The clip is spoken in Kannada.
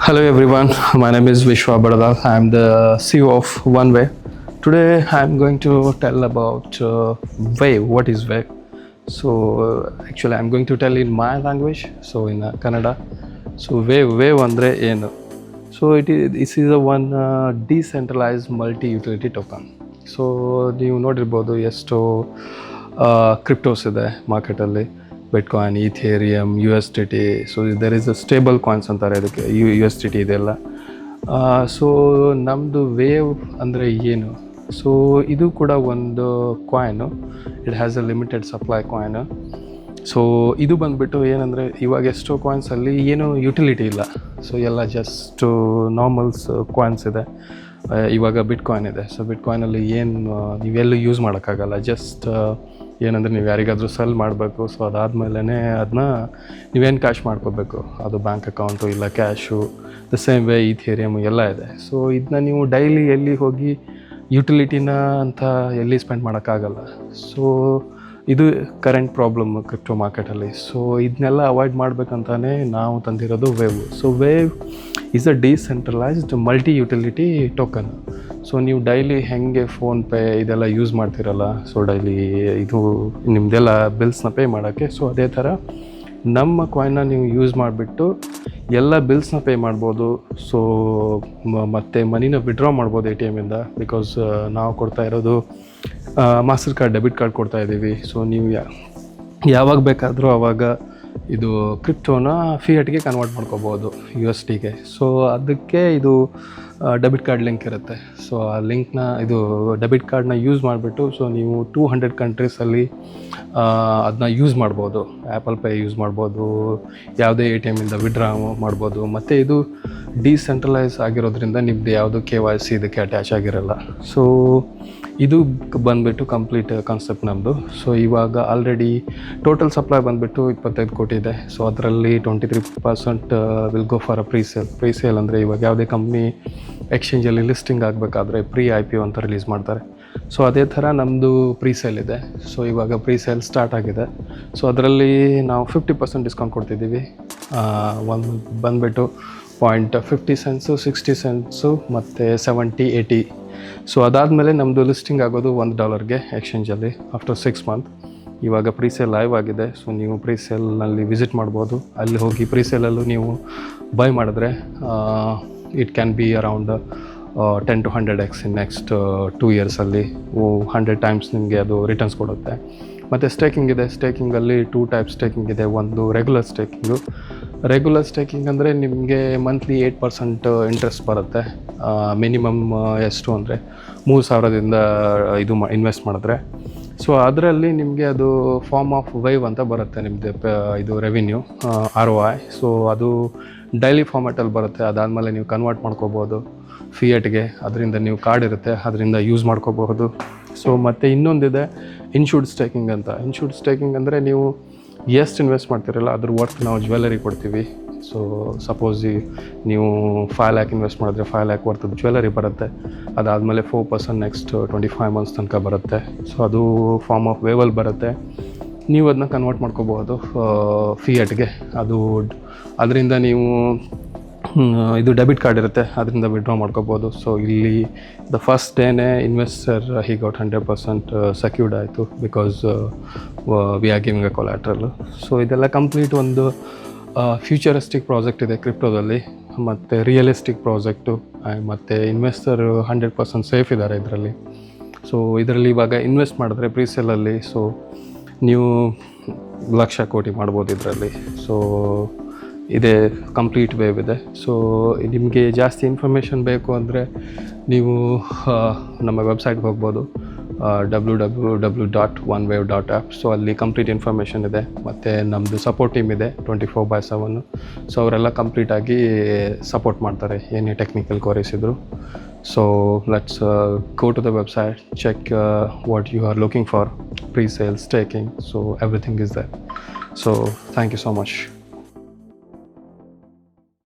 Hello everyone, my name is Vishwa Bardal. I am the CEO of OneWay. Today I am going to tell about Wave. What is Wave? So actually I am going to tell in my language, so in Kannada. So Wave andre ಏನು? So this is a one decentralized multi-utility token. So ನೀವು ನೋಡಿರ್ಬೋದು ಎಷ್ಟು ಕ್ರಿಪ್ಟೋಸ್ ಇದೆ ಮಾರ್ಕೆಟಲ್ಲಿ, Bitcoin, Ethereum, U S T T. So there is a stable coins ಅಂತಾರೆ ಅದಕ್ಕೆ, ಯು ಎಸ್ ಟಿ ಟಿ ಇದೆಲ್ಲ. ಸೊ ನಮ್ಮದು ವೇವ್ ಅಂದರೆ ಏನು? ಸೊ ಇದು ಕೂಡ ಒಂದು coin. It has a limited supply coin. So ಇದು ಬಂದುಬಿಟ್ಟು ಏನಂದರೆ, ಇವಾಗ ಎಷ್ಟೋ ಕಾಯಿನ್ಸಲ್ಲಿ ಏನೂ ಯುಟಿಲಿಟಿ ಇಲ್ಲ. ಸೊ ಎಲ್ಲ ಜಸ್ಟ್ ನಾರ್ಮಲ್ಸ್ ಕಾಯಿನ್ಸ್ ಇದೆ. ಇವಾಗ ಬಿಟ್ಕಾಯಿನ್ ಇದೆ. ಸೊ ಬಿಟ್ಕಾಯಿನಲ್ಲಿ ಏನು ನೀವೆಲ್ಲೂ ಯೂಸ್ ಮಾಡೋಕ್ಕಾಗಲ್ಲ. ಜಸ್ಟ್ ಏನಂದರೆ ನೀವು ಯಾರಿಗಾದರೂ ಸೆಲ್ ಮಾಡಬೇಕು. ಸೊ ಅದಾದಮೇಲೆ ಅದನ್ನ ನೀವೇನು ಕ್ಯಾಶ್ ಮಾಡ್ಕೋಬೇಕು, ಅದು ಬ್ಯಾಂಕ್ ಅಕೌಂಟು ಇಲ್ಲ ಕ್ಯಾಶು. ದ ಸೇಮ್ ವೇ ಈಥೇರಿಯಮ್ ಎಲ್ಲ ಇದೆ. ಸೊ ಇದನ್ನ ನೀವು ಡೈಲಿ ಎಲ್ಲಿ ಹೋಗಿ ಯುಟಿಲಿಟಿನ ಅಂತ ಎಲ್ಲಿ ಸ್ಪೆಂಡ್ ಮಾಡೋಕ್ಕಾಗಲ್ಲ. ಸೊ ಇದು ಕರೆಂಟ್ ಪ್ರಾಬ್ಲಮ್ ಕ್ರಿಪ್ಟೋ ಮಾರ್ಕೆಟಲ್ಲಿ. ಸೊ ಇದನ್ನೆಲ್ಲ ಅವಾಯ್ಡ್ ಮಾಡಬೇಕಂತಾನೆ ನಾವು ತಂದಿರೋದು Wave. So Wave is a decentralized multi utility token. So ನೀವು ಡೈಲಿ ಹೇಗೆ ಫೋನ್ಪೇ ಇದೆಲ್ಲ ಯೂಸ್ ಮಾಡ್ತಿರಲ್ಲ, ಸೊ ಡೈಲಿ ಇದು ನಿಮ್ಮದೆಲ್ಲ ಬಿಲ್ಸ್ನ ಪೇ ಮಾಡೋಕ್ಕೆ, ಸೊ ಅದೇ ಥರ ನಮ್ಮ ಕಾಯಿನ್ನ ನೀವು ಯೂಸ್ ಮಾಡಿಬಿಟ್ಟು ಎಲ್ಲ ಬಿಲ್ಸ್ನ ಪೇ ಮಾಡ್ಬೋದು. ಸೊ ಮತ್ತು ಮನಿನ ವಿಡ್ರಾ ಮಾಡ್ಬೋದು ಎ ಟಿ ಎಮ್ಮಿಂದ. ಬಿಕಾಸ್ ನಾವು ಕೊಡ್ತಾ ಇರೋದು ಮಾಸ್ಟರ್ ಕಾರ್ಡ್, ಡೆಬಿಟ್ ಕಾರ್ಡ್ ಕೊಡ್ತಾ ಇದ್ದೀವಿ. ಸೊ ನೀವು ಯಾವಾಗ ಬೇಕಾದರೂ ಆವಾಗ ಇದು ಕ್ರಿಪ್ಟೋನ ಫಿಯಟ್ಗೆ ಕನ್ವರ್ಟ್ ಮಾಡ್ಕೋಬೋದು, ಯು ಎಸ್ ಟಿಗೆ. ಸೊ ಅದಕ್ಕೆ ಇದು ಡೆಬಿಟ್ ಕಾರ್ಡ್ ಲಿಂಕ್ ಇರುತ್ತೆ. ಸೊ ಆ ಲಿಂಕ್ನ, ಇದು ಡೆಬಿಟ್ ಕಾರ್ಡ್ನ ಯೂಸ್ ಮಾಡಿಬಿಟ್ಟು ಸೊ ನೀವು 200 ಕಂಟ್ರೀಸಲ್ಲಿ ಅದನ್ನ ಯೂಸ್ ಮಾಡ್ಬೋದು. ಆ್ಯಪಲ್ ಪೇ ಯೂಸ್ ಮಾಡ್ಬೋದು, ಯಾವುದೇ ಎ ಟಿ ಎಮ್ಮಿಂದ ವಿಡ್ರಾ ಮಾಡ್ಬೋದು. ಮತ್ತು ಇದು ಡಿಸೆಂಟ್ರಲೈಸ್ ಆಗಿರೋದ್ರಿಂದ ನಿಮ್ಮದು ಯಾವುದು KYC ಇದಕ್ಕೆ ಅಟ್ಯಾಚ್ ಆಗಿರಲ್ಲ. ಸೊ ಇದು ಬಂದುಬಿಟ್ಟು ಕಂಪ್ಲೀಟ್ ಕಾನ್ಸೆಪ್ಟ್ ನಮ್ಮದು. ಸೊ ಇವಾಗ ಆಲ್ರೆಡಿ ಟೋಟಲ್ ಸಪ್ಲೈ ಬಂದುಬಿಟ್ಟು 25 ಕೋಟಿ ಇದೆ. ಸೊ ಅದರಲ್ಲಿ 23% ವಿಲ್ ಗೋ ಫಾರ್ ಅ ಪ್ರೀಸೇಲ್ ಅಂದರೆ ಇವಾಗ ಯಾವುದೇ ಕಂಪ್ನಿ ಎಕ್ಸ್ಚೇಂಜಲ್ಲಿ ಲಿಸ್ಟಿಂಗ್ ಆಗಬೇಕಾದ್ರೆ IPO ಅಂತ ರಿಲೀಸ್ ಮಾಡ್ತಾರೆ. ಸೊ ಅದೇ ಥರ ನಮ್ಮದು ಪ್ರೀಸೇಲ್ ಇದೆ. ಸೊ ಇವಾಗ ಪ್ರೀಸೇಲ್ ಸ್ಟಾರ್ಟ್ ಆಗಿದೆ. ಸೊ ಅದರಲ್ಲಿ ನಾವು 50% ಡಿಸ್ಕೌಂಟ್ ಕೊಡ್ತಿದ್ದೀವಿ. ಒಂದು ಬಂದುಬಿಟ್ಟು 0.50 ಸೆಂಟ್ಸು, 60 ಸೆಂಟ್ಸು ಮತ್ತು 70, 80. ಸೊ ಅದಾದಮೇಲೆ ನಮ್ಮದು ಲಿಸ್ಟಿಂಗ್ ಆಗೋದು $1ಗೆ ಎಕ್ಸ್ಚೇಂಜಲ್ಲಿ ಆಫ್ಟರ್ 6 ಮಂತ್. ಇವಾಗ ಪ್ರೀಸೇಲ್ ಲೈವ್ ಆಗಿದೆ. ಸೊ ನೀವು ಪ್ರೀಸೇಲ್ನಲ್ಲಿ ವಿಸಿಟ್ ಮಾಡ್ಬೋದು. ಅಲ್ಲಿ ಹೋಗಿ ಪ್ರೀಸೇಲಲ್ಲೂ ನೀವು ಬೈ ಮಾಡಿದ್ರೆ it can be around 10 to 100x in next 2 ಇಯರ್ಸಲ್ಲಿ 100 times ನಿಮಗೆ ಅದು ರಿಟರ್ನ್ಸ್ ಕೊಡುತ್ತೆ. ಮತ್ತು ಸ್ಟೇಕಿಂಗ್ ಇದೆ. ಸ್ಟೇಕಿಂಗಲ್ಲಿ 2 ಟೈಪ್ ಸ್ಟೇಕಿಂಗ್ ಇದೆ. ಒಂದು ರೆಗ್ಯುಲರ್ ಸ್ಟೇಕಿಂಗು. ರೆಗ್ಯುಲರ್ ಸ್ಟೇಕಿಂಗ್ ಅಂದರೆ ನಿಮಗೆ ಮಂತ್ಲಿ 8% ಇಂಟ್ರೆಸ್ಟ್ ಬರುತ್ತೆ. ಮಿನಿಮಮ್ ಎಷ್ಟು ಅಂದರೆ 3,000ದಿಂದ ಇದು ಇನ್ವೆಸ್ಟ್ ಮಾಡಿದ್ರೆ. ಸೊ ಅದರಲ್ಲಿ ನಿಮಗೆ ಅದು ಫಾರ್ಮ್ ಆಫ್ ವೇವ್ ಅಂತ ಬರುತ್ತೆ ನಿಮ್ಮದು ಇದು ರೆವಿನ್ಯೂ, ROI. ಸೊ ಅದು ಡೈಲಿ ಫಾರ್ಮ್ಯಾಟಲ್ಲಿ ಬರುತ್ತೆ. ಅದಾದಮೇಲೆ ನೀವು ಕನ್ವರ್ಟ್ ಮಾಡ್ಕೋಬೋದು ಫಿಯಟ್ಗೆ. ಅದರಿಂದ ನೀವು ಕಾರ್ಡ್ ಇರುತ್ತೆ, ಅದರಿಂದ ಯೂಸ್ ಮಾಡ್ಕೋಬಹುದು. ಸೊ ಮತ್ತು ಇನ್ನೊಂದಿದೆ ಇನ್ಶೂರ್ಡ್ ಸ್ಟೇಕಿಂಗ್ ಅಂತ. ಇನ್ಶೂರ್ಡ್ ಸ್ಟೇಕಿಂಗ್ ಅಂದರೆ ನೀವು ಎಷ್ಟು ಇನ್ವೆಸ್ಟ್ ಮಾಡ್ತಿರಲ್ಲ ಅದ್ರ ವರ್ತ್ ನಾವು ಜ್ಯುವೆಲರಿ ಕೊಡ್ತೀವಿ. ಸೊ ಸಪೋಸ್ ನೀವು 5 lakh ಇನ್ವೆಸ್ಟ್ ಮಾಡಿದ್ರೆ 5 lakh ವರ್ತ್ ಜ್ಯುವೆಲರಿ ಬರುತ್ತೆ. ಅದಾದಮೇಲೆ 4% ನೆಕ್ಸ್ಟ್ 25 ಮಂತ್ಸ್ ತನಕ ಬರುತ್ತೆ. ಸೊ ಅದು ಫಾರ್ಮ್ ಆಫ್ ವೇವಲ್ಲಿ ಬರುತ್ತೆ. ನೀವು ಅದನ್ನ ಕನ್ವರ್ಟ್ ಮಾಡ್ಕೋಬೋದು ಫಿಯಟ್ಗೆ. ಅದರಿಂದ ನೀವು ಇದು ಡೆಬಿಟ್ ಕಾರ್ಡ್ ಇರುತ್ತೆ, ಅದರಿಂದ ವಿಡ್ರಾ ಮಾಡ್ಕೋಬೋದು. ಸೊ ಇಲ್ಲಿ ದ ಫಸ್ಟ್ ಡೇನೇ ಇನ್ವೆಸ್ಟರ್ ಹಿ ಗಾಟ್ 100% ಸೆಕ್ಯೂರ್ಡ್ ಆಯಿತು, because we are giving a collateral. So ಇದೆಲ್ಲ ಕಂಪ್ಲೀಟ್ ಒಂದು ಫ್ಯೂಚರಿಸ್ಟಿಕ್ ಪ್ರಾಜೆಕ್ಟ್ ಇದೆ ಕ್ರಿಪ್ಟೋದಲ್ಲಿ, ಮತ್ತು ರಿಯಲಿಸ್ಟಿಕ್ ಪ್ರಾಜೆಕ್ಟು. ಮತ್ತು ಇನ್ವೆಸ್ಟರ್ 100% ಸೇಫ್ ಇದ್ದಾರೆ ಇದರಲ್ಲಿ. ಸೊ ಇದರಲ್ಲಿ ಇವಾಗ ಇನ್ವೆಸ್ಟ್ ಮಾಡಿದ್ರೆ ಪ್ರೀಸೇಲಲ್ಲಿ ಸೊ ನೀವು ಲಕ್ಷ ಕೋಟಿ ಮಾಡ್ಬೋದು ಇದರಲ್ಲಿ. ಸೊ ಇದೇ ಕಂಪ್ಲೀಟ್ ವೇವ್ ಇದೆ. ಸೊ ನಿಮಗೆ ಜಾಸ್ತಿ ಇನ್ಫಾರ್ಮೇಷನ್ ಬೇಕು ಅಂದರೆ ನೀವು ನಮ್ಮ ವೆಬ್ಸೈಟ್ಗೆ ಹೋಗ್ಬೋದು, www.onewave.app. ಸೊ ಅಲ್ಲಿ ಕಂಪ್ಲೀಟ್ ಇನ್ಫಾರ್ಮೇಷನ್ ಇದೆ. ಮತ್ತು ನಮ್ಮದು ಸಪೋರ್ಟ್ ಟೀಮ್ ಇದೆ 24/7. ಸೊ ಅವರೆಲ್ಲ ಕಂಪ್ಲೀಟಾಗಿ ಸಪೋರ್ಟ್ ಮಾಡ್ತಾರೆ ಏನೇ ಟೆಕ್ನಿಕಲ್ ಕ್ವರೀಸ್ ಇದ್ದರು. So let's go to the website, check what you are looking for, presale, staking. So everything is there. So thank you so much.